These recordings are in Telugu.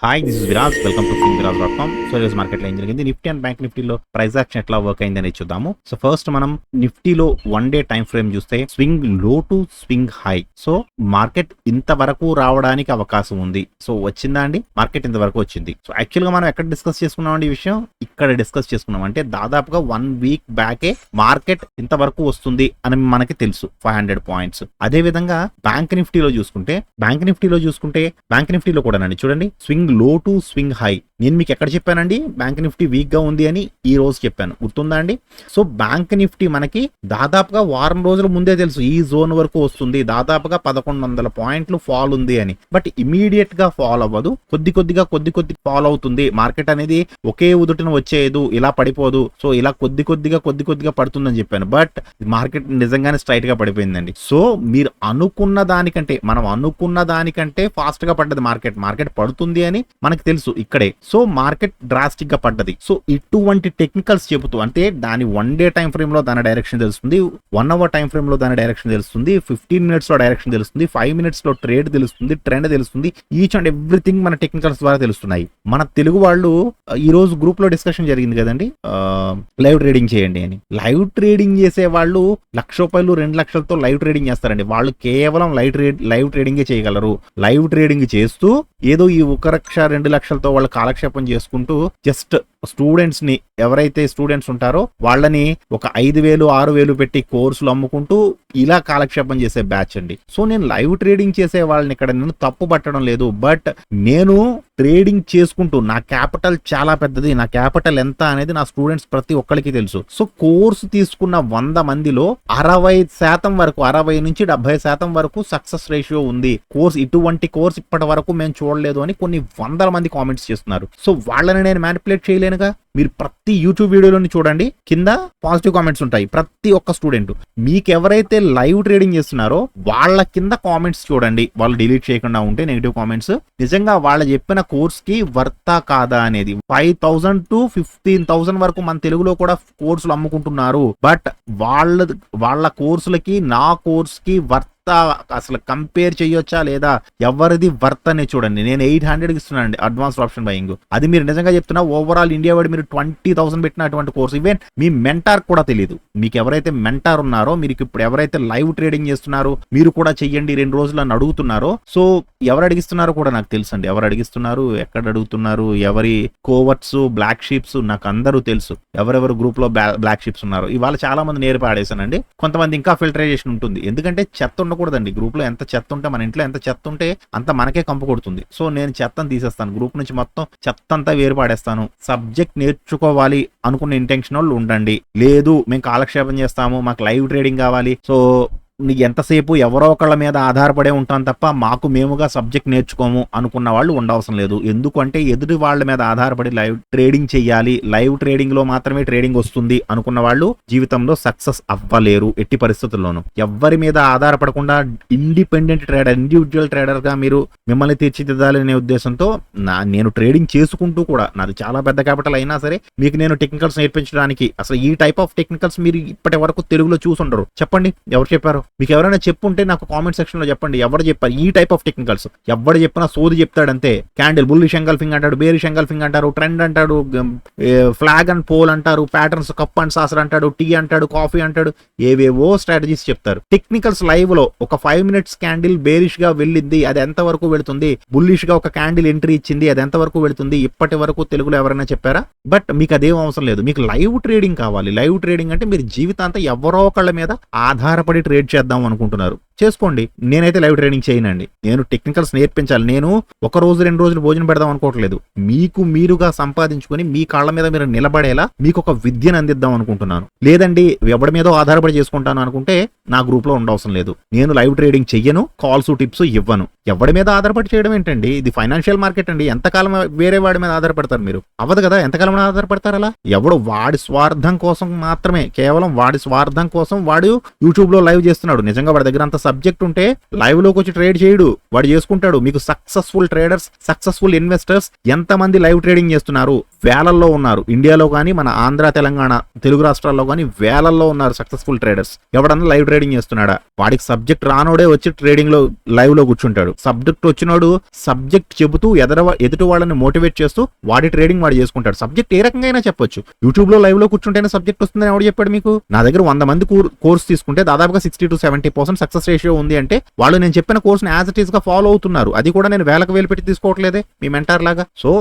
Hi, this is Viraj. Welcome to finviraz.com. So ఈరోజు మార్కెట్లో ఏం జరిగింది, నిఫ్టీ అండ్ బ్యాంక్ నిఫ్టీలో ప్రైస్ యాక్షన్ ఎట్లా వర్క్ అయింది అనేది చూద్దాము. సో ఫస్ట్ మనం నిఫ్టీలో 1 డే టైం ఫ్రేమ్ చూస్తే స్వింగ్ లో to swing high. So market ఇంతవరకు రావడానికి అవకాశం ఉంది. సో వచ్చిందా అండి? మార్కెట్ ఇంతవరకు వచ్చింది. సో యాక్చువల్ గా మనం ఎక్కడ డిస్కస్ చేసుకున్నాం అండి ఈ విషయం? ఇక్కడ డిస్కస్ చేసుకున్నాం. అంటే దాదాపుగా 1 వీక్ బ్యాకే మార్కెట్ ఇంతవరకు వస్తుంది అని మనకి తెలుసు, 500 పాయింట్స్. అదే విధంగా బ్యాంక్ నిఫ్టీలో చూసుకుంటే బ్యాంక్ నిఫ్టీలో కూడా చూడండి, స్వింగ్ లో టు స్వింగ్ హై. నేను మీకు ఎక్కడ చెప్పానండి బ్యాంక్ నిఫ్టీ వీక్ గా ఉంది అని? ఈ రోజు చెప్పాను, గుర్తుందా అండి? సో బ్యాంక్ నిఫ్టీ మనకి దాదాపుగా వారం రోజుల ముందే తెలుసు ఈ జోన్ వరకు వస్తుంది, దాదాపుగా 1100 పాయింట్లు ఫాల్ ఉంది అని. బట్ ఇమీడియట్ గా ఫాల్ అవ్వదు, కొద్ది కొద్దిగా ఫాల్ అవుతుంది. మార్కెట్ అనేది ఒకే ఉదుటిన వచ్చేయదు, ఇలా పడిపోదు. సో ఇలా కొద్ది కొద్దిగా పడుతుందని చెప్పాను. బట్ మార్కెట్ నిజంగానే స్ట్రైట్ గా పడిపోయిందండి. సో మీరు మనం అనుకున్న దానికంటే ఫాస్ట్ గా పడ్డది మార్కెట్ పడుతుంది అని మనకి తెలుసు ఇక్కడే. సో మార్కెట్ డ్రాస్టిక్ గా పడ్డది. సో ఇటువంటి టెక్నికల్స్ చెబుతూ, అంటే దాని 1 డే టైం ఫ్రేమ్ లో దాని డైరెక్షన్ తెలుస్తుంది, 1 అవర్ టైం ఫ్రేమ్ లో దాని డైరెక్షన్ తెలుస్తుంది, 15 మినిట్స్ లో డైరెక్షన్ తెలుస్తుంది, 5 మినిట్స్ లో ట్రేడ్ తెలుస్తుంది, ట్రెండ్ తెలుస్తుంది. ఈచ్ అండ్ ఎవ్రీథింగ్ మన టెక్నికల్స్ ద్వారా తెలుస్తున్నాయి. మన తెలుగు వాళ్ళు ఈ రోజు గ్రూప్ లో డిస్కషన్ జరిగింది కదండి, లైవ్ ట్రేడింగ్ చేయండి అని. లైవ్ ట్రేడింగ్ చేసే వాళ్ళు ₹1,00,000 2,00,000తో లైవ్ ట్రేడింగ్ చేస్తారండి. వాళ్ళు కేవలం లైవ్ ట్రేడింగే చేయగలరు. లైవ్ ట్రేడింగ్ చేస్తూ ఏదో ఈ 1,00,000-2,00,000తో వాళ్ళు కాలక్షేపం చేసుకుంటూ జస్ట్ స్టూడెంట్స్ ని, ఎవరైతే స్టూడెంట్స్ ఉంటారో వాళ్ళని ఒక 5,000 6,000 పెట్టి కోర్సులు అమ్ముకుంటూ ఇలా కాలక్షేపం చేసే బ్యాచ్ అండి. సో నేను లైవ్ ట్రేడింగ్ చేసే వాళ్ళని ఇక్కడ నేను తప్పు పట్టడం లేదు. బట్ నేను ట్రేడింగ్ చేసుకుంటూ, నా క్యాపిటల్ చాలా పెద్దది, నా క్యాపిటల్ ఎంత అనేది నా స్టూడెంట్స్ ప్రతి ఒక్కరికి తెలుసు. సో కోర్సు తీసుకున్న 100 మందిలో 60% వరకు, 60 నుంచి 70% వరకు సక్సెస్ రేషియో ఉంది. ఇటువంటి కోర్స్ ఇప్పటి వరకు మేము చూడలేదు అని కొన్ని వందల మంది కామెంట్స్ చేస్తున్నారు. సో వాళ్ళని నేను మ్యానిపులేట్ చేయలేనుగా. మీరు ప్రతి యూట్యూబ్ వీడియోలోని చూడండి, కింద పాజిటివ్ కామెంట్స్ ఉంటాయి. ప్రతి ఒక్క స్టూడెంట్, మీకు ఎవరైతే లైవ్ ట్రేడింగ్ చేస్తున్నారో వాళ్ళ కింద కామెంట్స్ చూడండి, వాళ్ళు డిలీట్ చేయకుండా ఉంటే నెగిటివ్ కామెంట్స్. నిజంగా వాళ్ళు చెప్పిన కోర్స్ కి వర్తా కాదా అనేది. 5,000 to 15,000 వరకు మన తెలుగులో కూడా కోర్సులు అమ్ముకుంటున్నారు. బట్ వాళ్ళ కోర్సులకి నా కోర్స్ కి అసలు కంపేర్ చేయొచ్చా లేదా? ఎవరిది వర్త్ అని చూడండి. నేను 800కి ఇస్తున్నానండి అడ్వాన్స్డ్ ఆప్షన్ బయింగ్. అది మీరు నిజంగా చెప్తున్నా, ఓవరాల్ ఇండియా వాడి మీరు 20,000 పెట్టిన అటువంటి కోర్స్ ఈవెన్ మీ మెంటార్ కూడా తెలియదు. మీకు ఎవరైతే మెంటార్ ఉన్నారో, మీరు ఇప్పుడు ఎవరైతే లైవ్ ట్రేడింగ్ చేస్తున్నారో, మీరు కూడా చెయ్యండి 2 రోజులు అని అడుగుతున్నారో, సో ఎవరు అడిగిస్తున్నారో కూడా నాకు తెలుసు అండి. ఎవరు అడిగిస్తున్నారు, ఎక్కడ అడుగుతున్నారు, ఎవరి కోవర్ట్స్, బ్లాక్ షీప్స్ నాకు అందరూ తెలుసు. ఎవరెవరు గ్రూప్ లో బ్లాక్ షీప్స్ ఉన్నారు. ఇవాళ చాలా మంది నేర్పి ఆడేశానండి. కొంతమంది ఇంకా ఫిల్టరైజేషన్ ఉంటుంది. ఎందుకంటే చెత్త ఉండకూడదండి. గ్రూప్ లో ఎంత చెత్త ఉంటే, మన ఇంట్లో ఎంత చెత్త ఉంటే అంత మనకే కంపు కొడుతుంది. సో నేను చెత్తను తీసేస్తాను, గ్రూప్ నుంచి మొత్తం చెత్త అంతా వేరు పాడేస్తాను. సబ్జెక్ట్ నేర్చుకోవాలి అనుకున్న ఇంటెన్షన్ వాళ్ళు ఉండండి. లేదు మేము కాలక్షేపం చేస్తాము, మాకు లైవ్ ట్రేడింగ్ కావాలి, సో ఎంతసేపు ఎవరో ఒకళ్ళ మీద ఆధారపడే ఉంటాం తప్ప మాకు మేముగా సబ్జెక్ట్ నేర్చుకోము అనుకున్న వాళ్ళు ఉండవసరం లేదు. ఎందుకంటే ఎదుటి వాళ్ళ మీద ఆధారపడి లైవ్ ట్రేడింగ్ చెయ్యాలి, లైవ్ ట్రేడింగ్ లో మాత్రమే ట్రేడింగ్ వస్తుంది అనుకున్న వాళ్ళు జీవితంలో సక్సెస్ అవ్వలేరు ఎట్టి పరిస్థితుల్లోనూ. ఎవరి మీద ఆధారపడకుండా ఇండివిజువల్ ట్రేడర్ గా మీరు మిమ్మల్ని తీర్చిదిద్దాలనే ఉద్దేశంతో నేను ట్రేడింగ్ చేసుకుంటూ కూడా, నాది చాలా పెద్ద క్యాపిటల్ అయినా సరే మీకు నేను టెక్నికల్స్ నేర్పించడానికి, అసలు ఈ టైప్ ఆఫ్ టెక్నికల్స్ మీరు ఇప్పటి వరకు తెలుగులో చూసుండరు. చెప్పండి ఎవరు చెప్పారు? మీకు ఎవరైనా చెప్పుంటే నాకు కామెంట్ సెక్షన్ లో చెప్పండి, ఎవరు చెప్పారు ఈ టైప్ ఆఫ్ టెక్నికల్స్? ఎవరు చెప్పినా సోది చెప్తాడంతే. క్యాండిల్ బుల్లిష్ ఎంగల్ఫింగ్ అంటాడు, బేరిష్ ఎంగల్ఫింగ్ అంటారు, ట్రెండ్ అంటాడు, ఫ్లాగ్ అండ్ పోల్ అంటారు, ప్యాటర్న్స్ కప్ అండ్ సాసర్ అంటాడు, టీ అంటాడు, కాఫీ అంటాడు, ఏవేవో స్ట్రాటజీస్ చెప్తారు. టెక్నికల్స్ లైవ్ లో ఒక 5 మినిట్స్ క్యాండిల్ బేరిష్ గా వెళ్ళింది, అది ఎంత వరకు వెళుతుంది? బుల్లిష్ గా ఒక క్యాండిల్ ఎంట్రీ ఇచ్చింది, అది ఎంత వరకు వెళుతుంది? ఇప్పటి వరకు తెలుగులో ఎవరైనా చెప్పారా? బట్ మీకు అదేం అవసరం లేదు. మీకు లైవ్ ట్రేడింగ్ కావాలి. లైవ్ ట్రేడింగ్ అంటే మీరు జీవితాంతం ఎవరో ఒకళ్ళ మీద ఆధారపడి ట్రేడ్ చేద్దాం అనుకుంటున్నారు, చేసుకోండి. నేనైతే లైవ్ ట్రేడింగ్ చేయనండి. నేను టెక్నికల్స్ నేర్పించాలి. నేను 1 రోజు 2 రోజులు భోజనం పెడదాం అనుకోవట్లేదు. మీకు మీరుగా సంపాదించుకొని మీ కాళ్ళ మీద మీరు నిలబడేలా మీకు ఒక విద్యను అందిద్దాం అనుకుంటున్నాను. లేదండి ఎవరి మీదో ఆధారపడి చేసుకుంటాను అనుకుంటే నా గ్రూప్ లో ఉండవసరం లేదు. నేను లైవ్ ట్రేడింగ్ చెయ్యను, కాల్స్ టిప్స్ ఇవ్వను. ఎవరి మీద ఆధారపడి చేయడం ఏంటండి? ఇది ఫైనాన్షియల్ మార్కెట్ అండి. ఎంతకాలం వేరే వాడి మీద ఆధారపడతారు మీరు? అవ్వదు కదా. ఎంతకాలం ఆధారపడతారు అలా? ఎవడు వాడి స్వార్థం కోసం మాత్రమే, కేవలం వాడి స్వార్థం కోసం వాడు యూట్యూబ్ లో లైవ్ చేస్తూ చేస్తున్నాడు. నిజంగా వాడి దగ్గర అంత సబ్జెక్ట్ ఉంటే లైవ్ లోకి వచ్చి ట్రేడ్ చేయడు, వాడు చేసుకుంటాడు. మీకు సక్సెస్ఫుల్ ట్రేడర్స్, సక్సెస్ఫుల్ ఇన్వెస్టర్స్ ఎంతమంది లైవ్ ట్రేడింగ్ చేస్తున్నారు? వేలల్లో ఉన్నారు. ఇండియాలో కానీ మన ఆంధ్ర, తెలంగాణ, తెలుగు రాష్ట్రాల్లో కానీ వేలల్లో ఉన్నారు సక్సెస్ఫుల్ ట్రేడర్స్. ఎవడన్నా లైవ్ ట్రేడింగ్ చేస్తున్నాడా? వాడికి సబ్జెక్ట్ రానోడే వచ్చి ట్రేడింగ్ లో లైవ్ లో కూర్చుంటాడు. సబ్జెక్ట్ వచ్చినోడు సబ్జెక్ట్ చెబుతూ ఎదుటి వాళ్ళని మోటివేట్ చేస్తూ వాడి ట్రేడింగ్ వాడు చేసుకుంటాడు. సబ్జెక్ట్ ఏ రకంగా అయినా చెప్పొచ్చు. యూట్యూబ్ లో లైవ్ లో కూర్చుంటేనే సబ్జెక్ట్ వస్తుందని ఎవడు చెప్పాడు మీకు? నా దగ్గర 100 మంది కోర్స్ తీసుకుంటే దాదాపుగా 60 to 70% సక్సెస్ రేషియో ఉంది అంటే వాళ్ళు నేను చెప్పిన కోర్స్ యాజ్ ఇట్ ఈస్ గా ఫాలో అవుతున్నారు. అది కూడా నేను వేలకు వేలు పెట్టి తీసుకోవట్లేదే మీ మెంటార్ లాగా. సో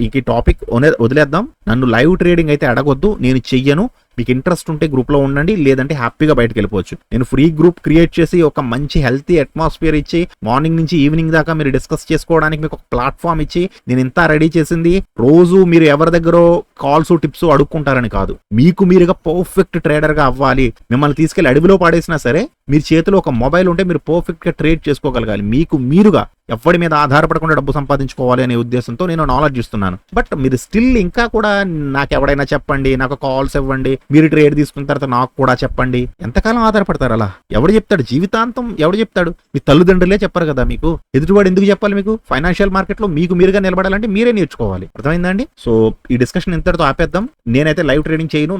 ఈ టాపిక్ వదిలేద్దాం. నన్ను లైవ్ ట్రేడింగ్ అయితే అడగొద్దు, నేను చెయ్యను. మీకు ఇంట్రెస్ట్ ఉంటే గ్రూప్ లో ఉండండి, లేదంటే హ్యాపీగా బయటకు వెళ్ళిపోవచ్చు. నేను ఫ్రీ గ్రూప్ క్రియేట్ చేసి ఒక మంచి హెల్తీ అట్మాస్ఫియర్ ఇచ్చి మార్నింగ్ నుంచి ఈవినింగ్ దాకా మీరు డిస్కస్ చేసుకోవడానికి మీకు ఒక ప్లాట్ఫామ్ ఇచ్చి నేను ఇంత రెడీ చేసింది రోజు మీరు ఎవరి దగ్గర కాల్స్ టిప్స్ అడుక్కుంటారని కాదు. మీకు మీరుగా పర్ఫెక్ట్ ట్రేడర్ గా అవ్వాలి. మిమ్మల్ని తీసుకెళ్లి అడవిలో పాడేసినా సరే మీరు చేతిలో ఒక మొబైల్ ఉంటే మీరు పర్ఫెక్ట్ గా ట్రేడ్ చేసుకోగలగాలి. మీకు మీరుగా ఎవరి మీద ఆధారపడకుండా డబ్బు సంపాదించుకోవాలి అనే ఉద్దేశంతో నేను నాలెడ్జ్ ఇస్తున్నాను. బట్ మీరు స్టిల్ ఇంకా కూడా నాకు ఎవడైనా చెప్పండి, నాకు కాల్స్ ఇవ్వండి, మీరు ట్రేడ్ తీసుకున్న తర్వాత నాకు కూడా చెప్పండి. ఎంతకాలం ఆధారపడతారు అలా? ఎవడు చెప్తాడు? జీవితాంతం ఎవడు చెప్తాడు? మీ తల్లిదండ్రులే చెప్పరు కదా మీకు. ఎదుటివాడు ఎందుకు చెప్పాలి మీకు? ఫైనాన్షియల్ మార్కెట్ లో మీకు మీరుగా నిలబడాలంటే మీరే నేర్చుకోవాలి. అర్థమైందండి? సో ఈ డిస్కషన్ ఇంతటితో ఆపేద్దాం. నేనైతే లైవ్ ట్రేడింగ్ చేయను,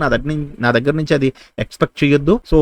నా దగ్గర నుంచి అది ఎక్స్పెక్ట్ చేయొద్దు. సో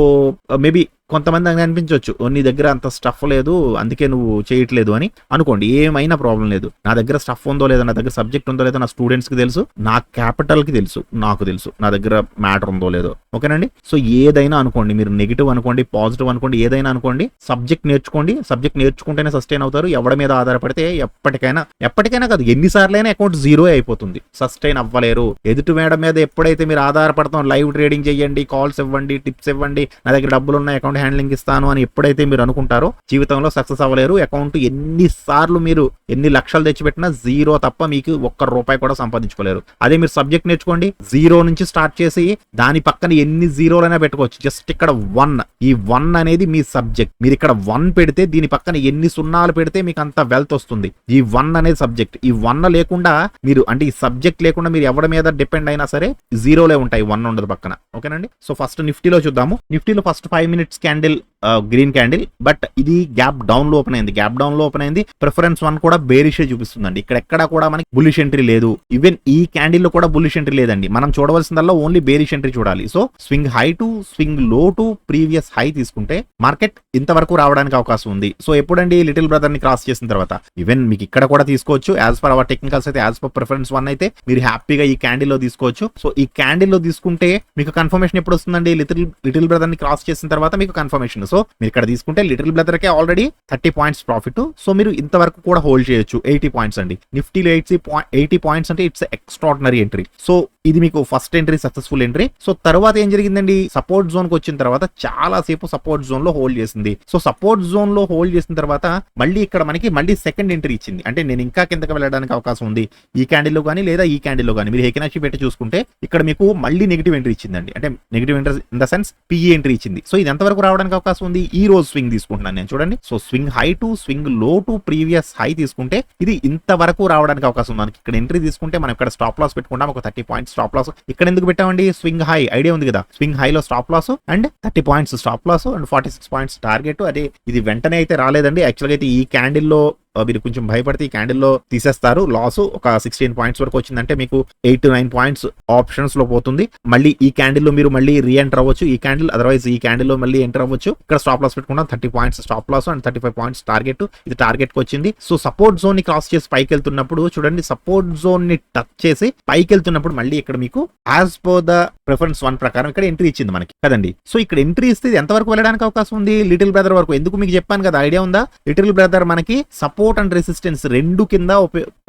మేబీ కొంతమంది అనిపించవచ్చు నీ దగ్గర అంత స్టఫ్ లేదు అందుకే నువ్వు చేయట్లేదు అని అనుకోండి. ఏమైనా ప్రాబ్లం లేదు. నా దగ్గర స్టఫ్ ఉందో లేదో, నా దగ్గర సబ్జెక్ట్ ఉందో లేదో నా స్టూడెంట్స్ కి తెలుసు, నా క్యాపిటల్ కి తెలుసు, నాకు తెలుసు నా దగ్గర మ్యాటర్ ఉందో లేదో. ఓకేనండి? సో ఏదైనా అనుకోండి, మీరు నెగిటివ్ అనుకోండి, పాజిటివ్ అనుకోండి, ఏదైనా అనుకోండి, సబ్జెక్ట్ నేర్చుకోండి. సబ్జెక్ట్ నేర్చుకుంటేనే సస్టైన్ అవుతారు. ఎవరి మీద ఆధారపడితే ఎప్పటికైనా కాదు, ఎన్నిసార్లైనా అకౌంట్ జీరో అయిపోతుంది. సస్టైన్ అవ్వలేరు. ఎదుటి మేడం మీద ఎప్పుడైతే మీరు ఆధారపడతాం, లైవ్ ట్రేడింగ్ చేయండి, కాల్స్ ఇవ్వండి, టిప్స్ ఇవ్వండి, నా దగ్గర డబ్బులు ఉన్న అకౌంట్ హ్యాండ్లింగ్ ఇస్తాను అని ఎప్పుడైతే మీరు అనుకుంటారో జీవితంలో సక్సెస్ అవ్వలేరు. అకౌంట్ ఎన్నిసార్లు మీరు ఎన్ని లక్షలు తెచ్చిపెట్టినా జీరో తప్ప మీకు ₹1 కూడా సంపాదించుకోలేరు. అదే మీరు సబ్జెక్ట్ నేర్చుకోండి, జీరో నుంచి స్టార్ట్ చేసి దాని పక్కన ఎన్ని జీరోలైనా పెట్టుకోవచ్చు. జస్ట్ ఇక్కడ 1, ఈ 1 అనేది మీ సబ్జెక్ట్. మీరు ఇక్కడ 1 పెడితే దీని పక్కన ఎన్ని సున్నాలు పెడితే మీకు అంత వెల్త్ వస్తుంది. ఈ 1 అనేది సబ్జెక్ట్. ఈ 1 లేకుండా మీరు, అంటే ఈ సబ్జెక్ట్ లేకుండా మీరు ఎవరి మీద డిపెండ్ అయినా సరే జీరోలే ఉంటాయి, 1 ఉండదు పక్కన. ఓకేనండి? సో ఫస్ట్ నిఫ్టీలో చూద్దాము. నిఫ్టీలో first 5 minutes candle green candle, but ఇది గ్యాప్ డౌన్ లో ఓపెన్ అయింది. ప్రిఫరెన్స్ 1 కూడా బేరిష్ చూపిస్తుందండి. ఇక్కడ ఎక్కడ కూడా మనకి బుల్లిష్ ఎంట్రీ లేదు. ఈవెన్ ఈ క్యాండిల్ లో కూడా బుల్లిష్ ఎంట్రీ లేదండి. మనం చూడవలసిందల్లా ఓన్లీ బేరిష్ ఎంట్రీ చూడాలి. So swing high to swing లో టు ప్రీవియస్ హై తీసుకుంటే మార్కెట్ ఇంతవరకు రావడానికి అవకాశం ఉంది. సో ఎప్పుడండి? లిటిల్ బ్రదర్ ని క్రాస్ చేసిన తర్వాత. ఈవెన్ మీకు ఇక్కడ కూడా తీసుకోవచ్చు. యాజ్ పర్ అవర్ టెక్నికల్స్ అయితే, యాజ్ పర్ ప్రిఫరెన్స్ 1 అయితే మీరు హ్యాపీగా ఈ క్యాండిల్ లో తీసుకోవచ్చు. సో ఈ క్యాండిల్ లో తీసుకుంటే మీకు కన్ఫర్మేషన్ ఎప్పుడు వస్తుందండి? లిటిల్ బ్రదర్ ని క్రాస్ చేసిన తర్వాత మీకు కన్ఫర్మేషన్. సో మీరు ఇక్కడ తీసుకుంటే లిటిల్ బ్రదర్ కే ఆల్రెడీ 30 points ప్రాఫిట్. సో మీరు ఇంతవరకు కూడా హోల్డ్ చేయొచ్చు. 80 points అండి. నిఫ్టీలో 80 points అంటే ఇట్స్ ఎక్స్ట్రాడినరీ ఎంట్రీ. సో ఇది మీకు first entry, successful entry. So తర్వాత ఏం జరిగిందండి? సపోర్ట్ జోన్ కి వచ్చిన తర్వాత చాలా సేపు సపోర్ట్ జోన్ లో హోల్డ్ చేసింది. సో సపోర్ట్ జోన్ లో హోల్డ్ చేసిన తర్వాత మళ్ళీ ఇక్కడ మనకి మళ్ళీ సెకండ్ ఎంట్రీ ఇచ్చింది. అంటే నేను ఇంకా కిందకి వెళ్ళడానికి అవకాశం ఉంది ఈ క్యాండిల్ లో కానీ, లేదా ఈ క్యాండిల్ లో కానీ. మీరు హెకినాచి పెట్టి చూసుకుంటే ఇక్కడ మీకు మళ్ళీ నెగిటివ్ ఎంట్రీ ఇచ్చిందండి. అంటే negative entry in the sense PE entry ఇచ్చింది. సో ఇది ఎంతవరకు రావడానికి అవకాశం ఉంది? ఈ రోజు స్వింగ్ తీసుకుంటున్నాను నేను, చూడండి. So swing high to swing లో టు ప్రీవియస్ హై తీసుకుంటే ఇది ఇంతవరకు రావడానికి అవకాశం ఉంది. మనకి ఇక్కడ ఎంట్రీ తీసుకుంటే మనం ఇక్కడ స్టాప్ లాస్ పెట్టుకుంటాం. ఒక 30 points స్టాప్ లాస్. ఇక్కడ ఎందుకు పెట్టామండి? స్వింగ్ హై ఐడియా ఉంది కదా. స్వింగ్ హై లో stop loss and 30 points stop loss and 46 points target. అదే ఇది వెంటనే అయితే రాలేదండి. యాక్చువల్గా అయితే ఈ క్యాండిల్లో మీరు కొంచెం భయపడితే ఈ క్యాండిల్లో తీసేస్తారు. లాస్ ఒక 16 points వరకు వచ్చిందంటే మీకు 8 to 9 points ఆప్షన్స్ లో పోతుంది. మళ్ళీ ఈ క్యాండిల్లో మీరు మళ్ళీ రీ ఎంటర్ అవ్వచ్చు. ఈ క్యాండిల్ అదర్వైజ్ ఈ క్యాండిల్లో మళ్ళీ ఎంటర్ అవ్వచ్చు. ఇక్కడ స్టాప్ లాస్ పెట్టుకుంటాం. 30 points stop loss and 35 points target. ఇది టార్గెట్ కి వచ్చింది. సో సపోర్ట్ జోన్ ని క్రాస్ చేసి పైకి వెళ్తున్నప్పుడు చూడండి, సపోర్ట్ జోన్ ని టచ్ చేసి పైకి వెళ్తున్నప్పుడు మళ్ళీ ఇక్కడ మీకు యాజ్ పర్ ద ప్రిఫరెన్స్ 1 ప్రకారం ఇక్కడ ఎంట్రీ ఇచ్చింది మనకి కదండి. సో ఇక్కడ ఎంట్రీ ఇస్తే ఎంతవరకు వెళ్ళడానికి అవకాశం ఉంది? లిటిల్ బ్రదర్ వరకు. ఎందుకు మీకు చెప్పాను కదా, ఐడియా ఉందా? లిటిల్ బ్రదర్ మనకి సపోర్ట్ అండ్ రెసిస్టెన్స్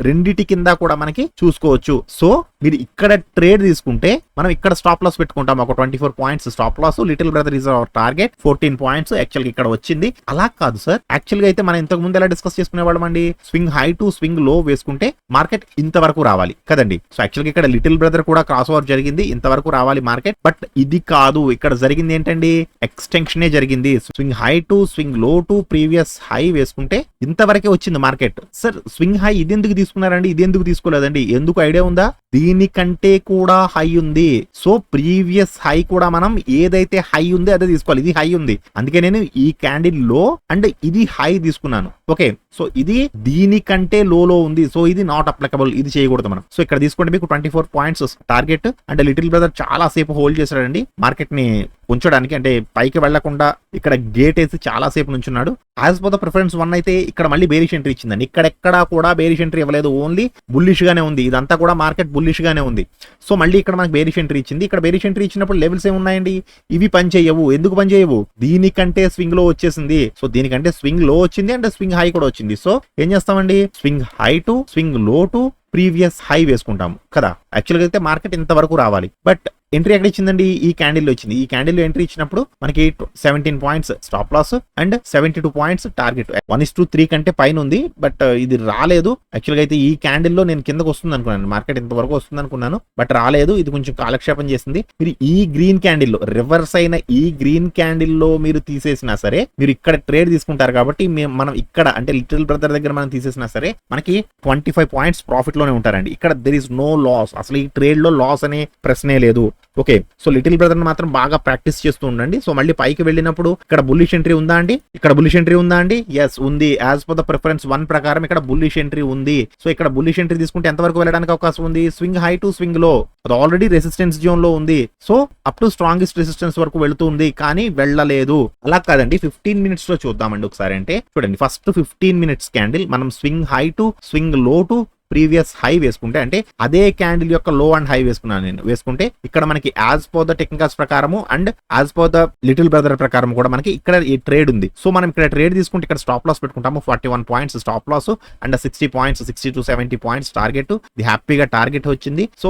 రెండిటి కింద కూడా మనకి చూసుకోవచ్చు. సో మీరు ఇక్కడ ట్రేడ్ తీసుకుంటే మనం ఇక్కడ స్టాప్ లాస్ పెట్టుకుంటాం. ఒక 24 points stop loss. Little brother is our target 14 points. Actual గా ఇక్కడ వచ్చింది. అలా కాదు సార్, యాక్చువల్ గా అయితే మనం ఇంతకు ముందు ఎలా డిస్కస్ చేసుకునేవాళ్ళం అండి? స్వింగ్ హై టు స్వింగ్ లో వేసుకుంటే మార్కెట్ ఇంతవరకు రావాలి కదండి. సో యాక్చువల్ గా ఇక్కడ లిటిల్ బ్రదర్ కూడా క్రాస్ ఓవర్ జరిగింది, ఇంతవరకు రావాలి మార్కెట్. బట్ ఇది కాదు, ఇక్కడ జరిగింది ఏంటండి? ఎక్స్టెన్షనే జరిగింది. స్వింగ్ హై టు స్వింగ్ లో టు ప్రీవియస్ హై వేసుకుంటే ఇంతవరకే వచ్చింది మార్కెట్. సార్ స్వింగ్ హై ఇది ఎందుకు తీసుకున్నారండి, ఇది ఎందుకు తీసుకోలేదండి? ఎందుకు ఐడియా ఉందా? దీని దీనికంటే కూడా హై ఉంది. సో ప్రీవియస్ హై కూడా మనం ఏదైతే హై ఉందో అదే తీసుకోవాలి. ఇది హై ఉంది, అందుకే నేను ఈ క్యాండిల్ లో అండ్ ఇది హై తీసుకున్నాను. ఓకే, సో ఇది దీనికంటే లోలో ఉంది, సో ఇది నాట్ అప్లికబుల్, ఇది చేయకూడదు మనం. సో ఇక్కడ తీసుకుంటే మీకు 24 పాయింట్స్ టార్గెట్. అంటే లిటిల్ బ్రదర్ చాలా సేపు హోల్డ్ చేశాడండి మార్కెట్ ని ఉంచడానికి, అంటే పైకి వెళ్లకుండా ఇక్కడ గేట్ వేసి చాలా సేపు నుంచున్నాడు. యాజ్ పర్ ద ప్రిఫరెన్స్ 1 అయితే ఇక్కడ మళ్ళీ బేరిష్ ఎంట్రీ ఇచ్చిందండి. ఇక్కడెక్కడా కూడా బేరిష్ ఎంట్రీ ఇవ్వలేదు, ఓన్లీ బుల్లిష్ గానే ఉంది. ఇదంతా కూడా మార్కెట్ బుల్లిష్ గానే ఉంది. సో మళ్ళీ ఇక్కడ మనకి బేరిష్ ఎంట్రీ ఇచ్చింది. ఇక్కడ బేరిష్ ఎంట్రీ ఇచ్చినప్పుడు లెవెల్స్ ఏమున్నాయండి, ఇవి పని చేయవు. ఎందుకు పని చేయవు, దీనికంటే స్వింగ్ లో వచ్చేసింది. సో దీనికంటే స్వింగ్ లో వచ్చింది అండ్ స్వింగ్ హై కూడా వచ్చింది. సో ఏం చేస్తామండి, స్వింగ్ హై టు స్వింగ్ లో టు ప్రీవియస్ హై వేసుకుంటాము కదా. యాక్చువల్గా అయితే మార్కెట్ ఇంతవరకు రావాలి, బట్ ఎంట్రీ ఎక్కడ ఇచ్చిందండి, ఈ క్యాండిల్ వచ్చింది. ఈ క్యాండిల్ ఎంట్రీ ఇచ్చినప్పుడు మనకి 17 points stop loss and 72 points target. 1:3 కంటే పైన ఉంది, బట్ ఇది రాలేదు. యాక్చువల్గా అయితే ఈ క్యాండిల్ లో నేను కిందకు వస్తుంది అనుకున్నాను, మార్కెట్ ఇంతవరకు వస్తుంది అనుకున్నాను, బట్ రాలేదు. ఇది కొంచెం కాలక్షేపం చేసింది. మీరు ఈ గ్రీన్ క్యాండిల్ లో, రివర్స్ అయిన ఈ గ్రీన్ క్యాండిల్ లో మీరు తీసేసినా సరే, మీరు ఇక్కడ ట్రేడ్ తీసుకుంటారు కాబట్టి మనం ఇక్కడ అంటే లిటిల్ బ్రదర్ దగ్గర మనం తీసేసినా సరే మనకి 25 పాయింట్స్ ప్రాఫిట్ లోనే ఉంటారండి. ఇక్కడ దెర్ ఇస్ నో లాస్, అసలు ఈ ట్రేడ్ లో లాస్ అనే ప్రశ్నే లేదు. ఓకే, సో లిటిల్ బ్రదర్ మాత్రం బాగా ప్రాక్టీస్ చేస్తూ ఉండండి. సో మళ్ళీ పైకి వెళ్ళినప్పుడు ఇక్కడ బుల్లిష్ ఎంట్రీ ఉందా అండి, ఇక్కడ బుల్లిష్ ఎంట్రీ ఉందా అండి, ఎస్ ఉంది. యాజ్ పర్ ద ప్రిఫరెన్స్ 1 ప్రకారం ఇక్కడ బుల్లిష్ ఎంట్రీ ఉంది. సో ఇక్కడ బుల్లిష్ ఎంట్రీ తీసుకుంటే ఎంతవరకు వెళ్ళడానికి అవకాశం ఉంది, స్వింగ్ హై టు స్వింగ్ లో. అది ఆల్రెడీ రెసిస్టెన్స్ జోన్ లో ఉంది. So up to strongest resistance వరకు వెళుతుంది, కానీ వెళ్ళలేదు. అలా కాదండి, 15 మినిట్స్ లో చూద్దామండి ఒకసారి. అంటే చూడండి, ఫస్ట్ 15 మినిట్స్ క్యాండిల్ మనం స్వింగ్ హై టు స్వింగ్ లో టు ప్రీవియస్ హై వేసుకుంటే, అంటే అదే క్యాండిల్ యొక్క లో అండ్ హై వేసుకున్నాను నేను. వేసుకుంటే ఇక్కడ మనకి యాజ్ పర్ ద టెక్నికల్స్ ప్రకారము and as per the little brother ప్రకారం కూడా మనకి ఇక్కడ ఈ ట్రేడ్ ఉంది. సో మనం ఇక్కడ ట్రేడ్ తీసుకుంటే ఇక్కడ స్టాప్ లాస్ పెట్టుకుంటాము. 41 points stop loss and 60 points, 60 to 70 points target. ఇది హ్యాపీగా టార్గెట్ వచ్చింది. సో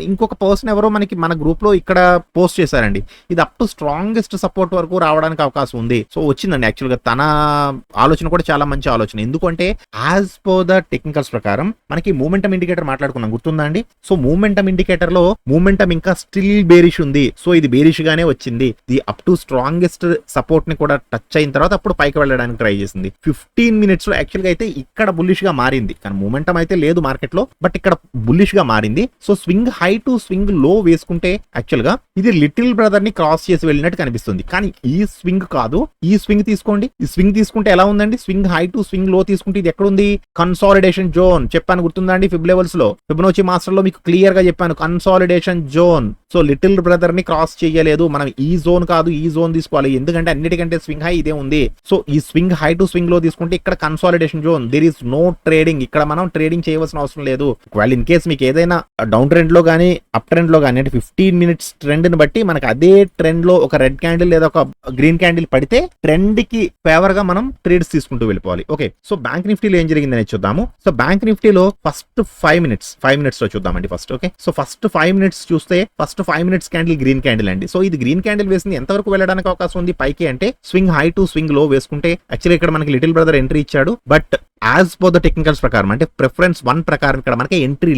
ఇంకొక పర్సన్ ఎవరో మనకి మన గ్రూప్ లో ఇక్కడ పోస్ట్ చేశారండి, ఇది అప్ టు స్ట్రాంగెస్ట్ సపోర్ట్ వరకు రావడానికి అవకాశం ఉంది. సో వచ్చిందండి. యాక్చువల్ గా తన ఆలోచన కూడా చాలా మంచి ఆలోచన. ఎందుకంటే యాజ్ పర్ ద టెక్నికల్స్ ప్రకారం మనకి మూమెంటం ఇండికేటర్ మాట్లాడుకున్నాం, గుర్తుందా అండి. సో మూమెంటం ఇండికేటర్ లో మూమెంటం ఇంకా స్టిల్ బేరిష్ ఉంది. సో ఇది బేరిష్ గానే వచ్చింది. ఇది అప్ టు స్ట్రాంగెస్ట్ సపోర్ట్ ని కూడా టచ్ అయిన తర్వాత అప్పుడు పైకి వెళ్ళడానికి ట్రై చేసింది. 15 మినిట్స్ లో యాక్చువల్ గా అయితే ఇక్కడ బుల్లిష్ గా మారింది, కానీ మూమెంటం అయితే లేదు మార్కెట్ లో, బట్ ఇక్కడ బుల్లిష్ గా మారింది. So swing high to swing లో వేసుకుంటే యాక్చువల్ గా ఇది లిటిల్ బ్రదర్ ని క్రాస్ చేసి వెళ్ళినట్టు కనిపిస్తుంది. కానీ ఈ స్వింగ్ కాదు, ఈ స్వింగ్ తీసుకోండి. ఈ స్వింగ్ తీసుకుంటే ఎలా ఉందండి, స్వింగ్ హై టు స్వింగ్ లో తీసుకుంటే ఇది ఎక్కడుంది, కన్సాలిడేషన్ జోన్. చెప్పాను గుర్తుందా అండి, ఫిబ్ లెవెల్స్ లో, ఫిబొనాచి మాస్టర్ లో మీకు క్లియర్ గా చెప్పాను, consolidation zone. So little brother ని క్రాస్ చేయలేదు. మనం ఈ జోన్ కాదు, ఈ జోన్ తీసుకోవాలి, ఎందుకంటే అన్నిటికంటే స్వింగ్ హై ఇదే ఉంది. సో ఈ స్వింగ్ హై టు స్వింగ్ లో తీసుకుంటే ఇక్కడ consolidation zone, there is no trading. ఇక్కడ మనం ట్రేడింగ్ చేయవలసిన అవసరం లేదు. ఒకవేళ ఇన్ కేస్ మీకు ఏదైనా డౌన్ ట్రెండ్ లో కానీ అప్ ట్రెండ్ లో కానీ, అంటే 15 మినిట్స్ ట్రెండ్ ని బట్టి మనకి అదే ట్రెండ్ లో ఒక రెడ్ క్యాండిల్ లేదా ఒక గ్రీన్ క్యాండిల్ పడితే ట్రెండ్ కి ఫేవర్ గా మనం ట్రేడ్స్ తీసుకుంటూ వెళ్ళిపోవాలి. ఓకే, సో బ్యాంక్ నిఫ్టీలో ఏం జరిగిందని చూద్దాము. సో బ్యాంక్ నిఫ్టీలో ఫస్ట్ 5 మినిట్స్ లో చూద్దామండి first. Okay, so first 5 minutes చూస్తే first 5 minutes candle green candle అండి. సో ఇది గ్రీన్ క్యాండిల్ వేసింది, ఎంతవరకు వెళ్ళడానికి అవకాశం ఉంది పైకి అంటే స్వింగ్ హై టు స్వింగ్ లో వేసుకుంటే. యాక్చువల్లీ ఇక్కడ మనకి లిటిల్ బ్రదర్ ఎంట్రీ ఇచ్చాడు, but as per the technicals ప్రకారం అంటే ప్రిఫరెన్స్ 1 ప్రకారం ఇక్కడ మనకి ఎంట్రీ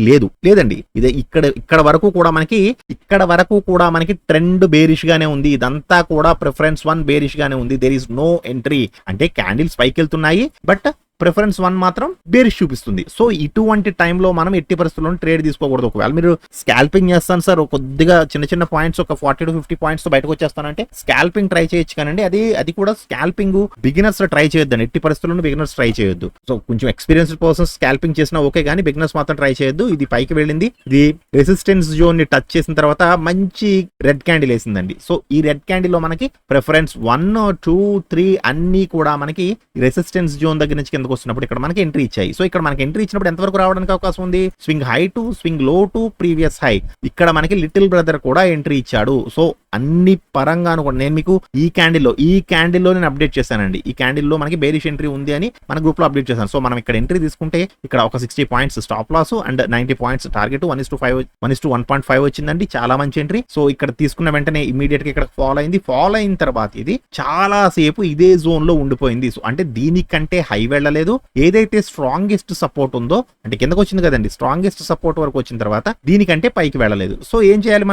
లేదండి. ఇదే ఇక్కడ వరకు కూడా మనకి ట్రెండ్ బేరిష్ గానే ఉంది. ఇదంతా కూడా ప్రిఫరెన్స్ 1 బేరిష్ గానే ఉంది. There is no entry. అంటే క్యాండిల్స్ పైకి వెళ్తున్నాయి, బట్ ప్రిఫరెన్స్ 1 మాత్రం బేరిష్ చూపిస్తుంది. సో ఇటువంటి టైంలో మనం ఎట్టి పరిస్థితుల్లో ట్రేడ్ తీసుకోకూడదు. ఒకవేళ మీరు స్కాల్పింగ్ చేస్తాను సార్, కొద్దిగా చిన్న పాయింట్స్ ఒక 40 to 50 పాయింట్స్ తో బయటకు వచ్చేస్తానంటే స్కాల్పింగ్ ట్రై చేయొచ్చు, కానండి అది కూడా స్కాల్పింగ్ బిగినర్స్ ట్రై చేయొద్దండి. ఎట్టి పరిస్థితుల్లో బిగినర్స్ ట్రై చేయొద్దు. సో కొంచెం ఎక్స్పీరియన్స్డ్ పర్సన్స్ స్కాల్పింగ్ చేసినా ఓకే, కానీ బిగినర్స్ మాత్రం ట్రై చేయొద్దు. ఇది పైకి వెళ్ళింది, ఇది రెసిస్టెన్స్ జోన్ ని టచ్ చేసిన తర్వాత మంచి రెడ్ క్యాండిల్ వేసిందండి. సో ఈ రెడ్ క్యాండిల్ లో మనకి ప్రిఫరెన్స్ 1, 2, 3 అన్ని కూడా మనకి రెసిస్టెన్స్ జోన్ దగ్గర నుంచి వస్తున్నప్పుడు ఇక్కడ మనకి ఎంట్రీ ఇచ్చాయి. సో ఇక్కడ మనకి ఎంట్రీ ఇచ్చినప్పుడు ఎంతవరకు రావడానికి అవకాశం ఉంది, స్వింగ్ హై టు స్వింగ్ లో టు ప్రీవియస్ హై. ఇక్కడ మనకి లిటిల్ బ్రదర్ కూడా ఎంట్రీ ఇచ్చాడు. సో అన్ని పరంగాను కూడా నేను మీకు ఈ క్యాండిల్లో నేను అప్డేట్ చేశానండి. ఈ క్యాండిల్లో మనకి బేరిష్ ఎంట్రీ ఉంది అని మన గ్రూప్ లో అప్డేట్ చేశాను. సో మనం ఇక్కడ ఎంట్రీ తీసుకుంటే ఇక్కడ ఒక 60 points stop loss and 90 points target. 1:1.5 వచ్చిందండి, చాలా మంచి ఎంట్రీ. సో ఇక్కడ తీసుకున్న వెంటనే ఇమీడియట్ గా ఇక్కడ ఫాలో అయిన తర్వాత ఇది చాలా సేపు ఇదే జోన్ లో ఉండిపోయింది. సో అంటే దీనికంటే హై వెళ్ళలేదు. ఏదైతే స్ట్రాంగెస్ట్ సపోర్ట్ ఉందో, అంటే కిందకు వచ్చింది కదండి, స్ట్రాంగెస్ట్ సపోర్ట్ వరకు వచ్చిన తర్వాత దీనికంటే పైకి వెళ్ళలేదు. సో ఏం చేయాలి,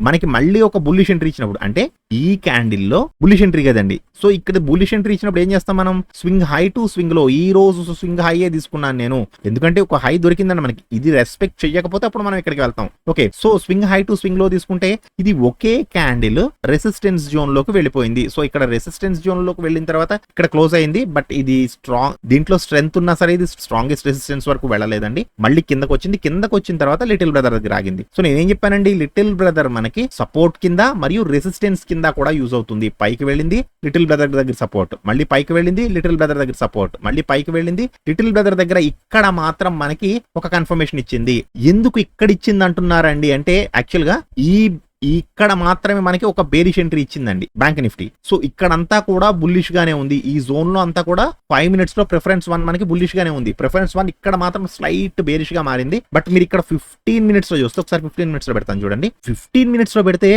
మనకి మళ్ళీ ఒక బుల్లిష్ ఎంట్రీ ఎంట్రీ ఇచ్చినప్పుడు అంటే ఈ క్యాండిల్ లో బుల్లిష్ ఎంట్రీ కదండి. సో ఇక్కడ బుల్లిష్ ఎంట్రీ ఇచ్చినప్పుడు ఏం చేస్తాం మనం, స్వింగ్ హై టు స్వింగ్ లో, ఈ రోజు స్వింగ్ హై తీసుకున్నాను నేను, ఎందుకంటే ఒక హై దొరికిందండి మనకి, ఇది రెస్పెక్ట్ చేయకపోతే అప్పుడు మనం ఇక్కడికి వెళ్తాం. Okay, so swing high to swing లో తీసుకుంటే ఇది ఒకే క్యాండిల్ రెసిస్టెన్స్ జోన్ లోకి వెళ్ళిపోయింది. సో ఇక్కడ రెసిస్టెన్స్ జోన్ లోకి వెళ్ళిన తర్వాత ఇక్కడ క్లోజ్ అయింది, బట్ ఇది స్ట్రాంగ్, దీంట్లో స్ట్రెంత్ ఉన్నా సరే ఇది స్ట్రాంగెస్ట్ రెసిస్టెన్స్ వరకు వెళ్ళలేదండి. మళ్ళీ కిందకు వచ్చింది, కిందకు వచ్చిన తర్వాత లిటిల్ బ్రదర్ దగ్గర ఆగింది. సో నేనేం చెప్పానండి, లిటిల్ బ్రదర్ మనకి సపోర్ట్ కింద మరియు రెసిస్టెన్స్ కింద కూడా యూజ్ అవుతుంది. పైకి వెళ్ళింది, లిటిల్ బ్రదర్ దగ్గర సపోర్ట్, మళ్ళీ పైకి వెళ్ళింది, లిటిల్ బ్రదర్ దగ్గర సపోర్ట్, మళ్ళీ పైకి వెళ్ళింది, లిటిల్ బ్రదర్ దగ్గర ఇక్కడ మాత్రం మనకి ఒక కన్ఫర్మేషన్ ఇచ్చింది. ఎందుకు ఇక్కడ ఇచ్చింది అంటున్నారండి అంటే, యాక్చువల్ గా ఇక్కడ మాత్రమే మనకి ఒక బేరిష్ ఎంట్రీ ఇచ్చిందండి బ్యాంక్ నిఫ్టీ. సో ఇక్కడంతా కూడా బుల్లిష్ గానే ఉంది, ఈ జోన్ లో అంతా కూడా 5 minutes లో ప్రిఫరెన్స్ 1 మనకి బుల్లిష్ గానే ఉంది. ప్రిఫరెన్స్ 1 ఇక్కడ మాత్రం స్లైట్ బేరిష్ గా మారింది. బట్ మీరు ఇక్కడ 15 minutes లో చూస్తే, ఒకసారి 15 minutes లో పెడతాను చూడండి. 15 minutes లో పెడితే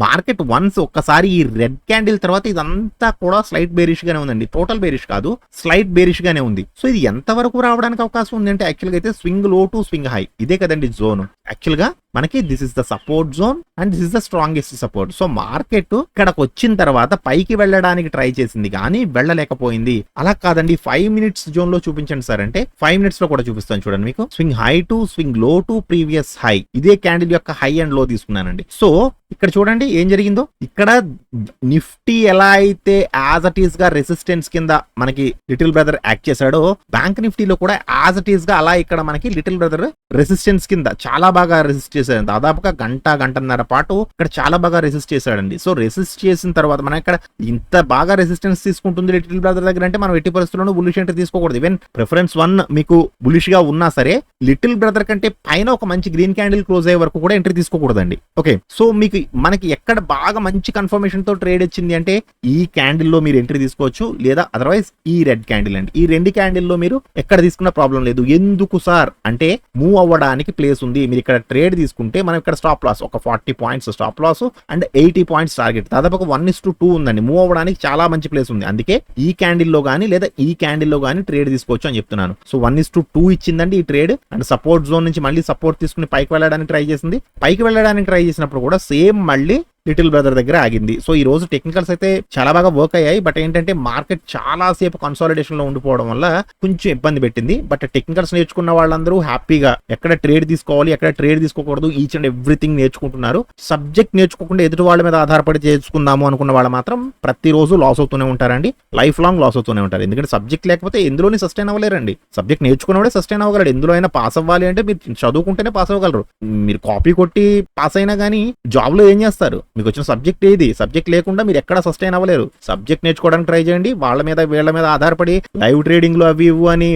మార్కెట్ వన్స్ ఒక్కసారి ఈ రెడ్ క్యాండిల్ తర్వాత ఇదంతా కూడా స్లైట్ బేరిష్ గానే ఉందండి. టోటల్ బేరిష్ కాదు, స్లైట్ బేరిష్ గానే ఉంది. సో ఇది ఎంత వరకు రావడానికి అవకాశం ఉంది అంటే, యాక్చువల్ గా అయితే స్వింగ్ లో టు స్వింగ్ హై ఇదే కదండి జోన్. యాక్చువల్ గా మనకి this is the support zone and this is the strongest support. So market ఇక్కడికి వచ్చిన తర్వాత పైకి వెళ్ళడానికి ట్రై చేసింది కానీ వెళ్ళలేకపోయింది. అలా కాదండి, 5 minutes జోన్ లో చూపించండి సార్ అంటే 5 minutes లో కూడా చూపిస్తాను చూడండి మీకు. స్వింగ్ హై టు స్వింగ్ లో టు ప్రీవియస్ హై, ఇదే క్యాండిల్ యొక్క హై అండ్ లో తీసుకున్నానండి. సో ఇక్కడ చూడండి ఏం జరిగిందో, ఇక్కడ నిఫ్టీ ఎలా అయితే యాజ్ అట్ ఈస్ గా రెసిస్టెన్స్ కింద మనకి లిటిల్ బ్రదర్ యాక్ట్ చేశాడో, బ్యాంక్ నిఫ్టీలో కూడా యాజ్ అట్ ఈస్ గా అలా ఇక్కడ మనకి లిటిల్ బ్రదర్ రెసిస్టెన్స్ కింద చాలా బాగా రెసిస్ట్ చేశాడు. దాదాపుగా గంటన్నర పాటు ఇక్కడ చాలా బాగా రెసిస్ట్ చేశాడండి. సో రెసిస్ట్ చేసిన తర్వాత మనం ఇక్కడ ఇంత బాగా రెసిస్టెన్స్ తీసుకుంటుంది లిటిల్ బ్రదర్ దగ్గర అంటే మనం ఎట్టి పరిస్థితుల్లోనూ బుల్లిష్ ఎంట్రీ తీసుకోకూడదు. ఈవెన్ ప్రిఫరెన్స్ 1 మీకు బుల్లిష్ గా ఉన్నా సరే లిటిల్ బ్రదర్ కంటే పైన ఒక మంచి గ్రీన్ క్యాండిల్ క్లోజ్ అయ్యే వరకు కూడా ఎంట్రీ తీసుకోకూడదండి. ఓకే, సో మీకు మనకి ఎక్కడ బాగా మంచి కన్ఫర్మేషన్ తో ట్రేడ్ వచ్చింది అంటే ఈ క్యాండిల్ లో మీరు ఎంట్రీ తీసుకోవచ్చు, లేదా అదర్వైజ్ ఈ రెడ్ క్యాండిల్ అండి. ఈ 2 క్యాండిల్ లో మీరు ఎక్కడ తీసుకున్న ప్రాబ్లం లేదు. ఎందుకు సార్ అంటే మూవ్ అవ్వడానికి ప్లేస్ ఉంది. మీరు ఇక్కడ ట్రేడ్ తీసుకుంటే మనం ఇక్కడ స్టాప్ లాస్ ఒక 40 points stop loss and 80 points target, దాదాపు 1:2 ఉందండి. మూవ్ అవ్వడానికి చాలా మంచి ప్లేస్ ఉంది. అందుకే ఈ క్యాండిల్ లో గానీ లేదా ఈ క్యాండిల్ లో గానీ ట్రేడ్ తీసుకోవచ్చు అని చెప్తున్నాను. సో 1:2 ఇచ్చిందండి ఈ ట్రేడ్. అండ్ సపోర్ట్ జోన్ నుంచి మళ్ళీ సపోర్ట్ తీసుకుని పైకి వెళ్ళడానికి ట్రై చేసింది. పైకి వెళ్ళడానికి ట్రై చేసినప్పుడు కూడా సేమ్ మళ్ళీ లిటిల్ బ్రదర్ దగ్గర ఆగింది. సో ఈ రోజు టెక్నికల్స్ అయితే చాలా బాగా వర్క్ అయ్యాయి. బట్ ఏంటంటే మార్కెట్ చాలా సేపు కన్సాలిడేషన్ లో ఉండిపోవడం వల్ల కొంచెం ఇబ్బంది పెట్టింది. బట్ టెక్నికల్స్ నేర్చుకున్న వాళ్ళందరూ హ్యాపీగా ఎక్కడ ట్రేడ్ తీసుకోవాలి, ఎక్కడ ట్రేడ్ తీసుకోకూడదు, ఈచ్ అండ్ ఎవ్రీథింగ్ నేర్చుకుంటున్నారు. సబ్జెక్ట్ నేర్చుకోకుండా ఎదుటి వాళ్ళ మీద ఆధారపడి చేసుకుందాము అనుకున్న వాళ్ళు మాత్రం ప్రతిరోజు లాస్ అవుతూనే ఉంటారండి. లైఫ్ లాంగ్ లాస్ అవుతూనే ఉంటారు. ఎందుకంటే సబ్జెక్ట్ లేకపోతే ఎందులోని సస్టైన్ అవ్వలేరండి. సబ్జెక్ట్ నేర్చుకున్నవాడే సస్టైన్ అవ్వగలడు. ఎందులో అయినా పాస్ అవ్వాలి అంటే మీరు చదువుకుంటేనే పాస్ అవ్వగలరు. మీరు కాపీ కొట్టి పాస్ అయినా కానీ జాబ్ లో ఏం చేస్తారు? మీకు వచ్చిన సబ్జెక్ట్ ఏది? సబ్జెక్ట్ లేకుండా మీరు ఎక్కడ సస్టైన్ అవ్వలేరు. సబ్జెక్ట్ నేర్చుకోవడానికి ట్రై చేయండి. వాళ్ళ మీద వీళ్ళ మీద ఆధారపడి లైవ్ ట్రేడింగ్ లో అవి ఇవ్వు అని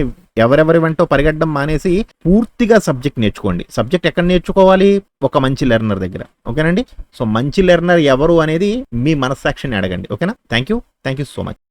ఎవరెవరి వెంటో పరిగెట్టడం మానేసి పూర్తిగా సబ్జెక్ట్ నేర్చుకోండి. సబ్జెక్ట్ ఎక్కడ నేర్చుకోవాలి? ఒక మంచి లెర్నర్ దగ్గర. ఓకేనండి. సో మంచి లెర్నర్ ఎవరు అనేది మీ మనస్సాక్షిని అడగండి. ఓకేనా? Thank you so much.